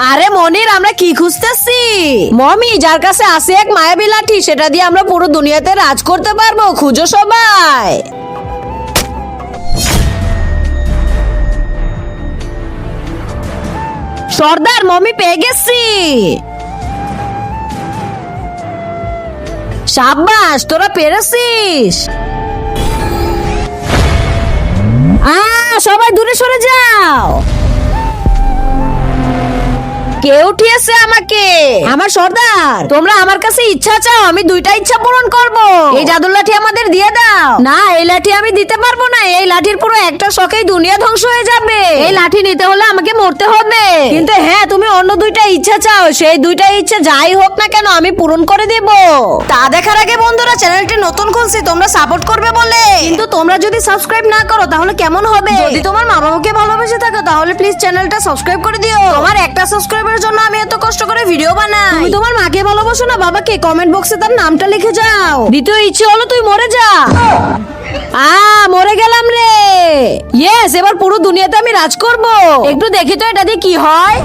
আরে মনির, আমরা কি খুঁজতেছি? মমি, যার কাছে আছে এক মায়াবী লাঠি, সেটা দিয়ে আমরা পুরো দুনিয়াতে রাজ করতে পারবো। খুঁজো সবাই। সর্দার, মমি পেয়ে গেছি। সাব্বাস, তোরা পেরেছিস। সবাই দূরে সরে যাও। কে উঠিয়েছে আমাকে? আমার সর্দার। তোমরা আমার কাছে ইচ্ছা চাও, আমি দুইটা ইচ্ছা পূরণ করব। এই জাদুর লাঠি আমাদের দিয়ে দাও। না, এই লাঠি আমি দিতে পারবো না। এই লাঠির পুরো একটা শখেই দুনিয়া ধ্বংস হয়ে যাবে। এই লাঠি নিতে হলে আমাকে মরতে হবে। কিন্তু হ্যাঁ, তুমি অন্য দুইটা ইচ্ছা চাও, সেই দুইটা ইচ্ছা যাই হোক না কেন আমি পূরণ করে দেব। তা দেখার আগে বন্ধুরা, চ্যানেলটি নতুন খুলছি, তোমরা সাপোর্ট করবে বলে। কিন্তু তোমরা যদি সাবস্ক্রাইব না করো তাহলে কেমন হবে? যদি তোমার মা বাবাকে ভালোবেসে থাকো তাহলে প্লিজ চ্যানেলটা সাবস্ক্রাইব করে দিও। তোমার একটা সাবস্ক্রাইবের জন্য আমি এত কষ্ট করে ভিডিও বানাই। তুমি তোমার মাকে ভালোবাসো না বাবাকে? কমেন্ট বক্সে তার নামটা লিখে যাও। দ্বিতীয় ইচ্ছে হলো তুই মরে যা। মরে গেলাম রে। ইয়েস, এবার পুরো দুনিয়াতে আমি রাজ করব। একটু দেখি তো এটা দিয়ে কি হয়।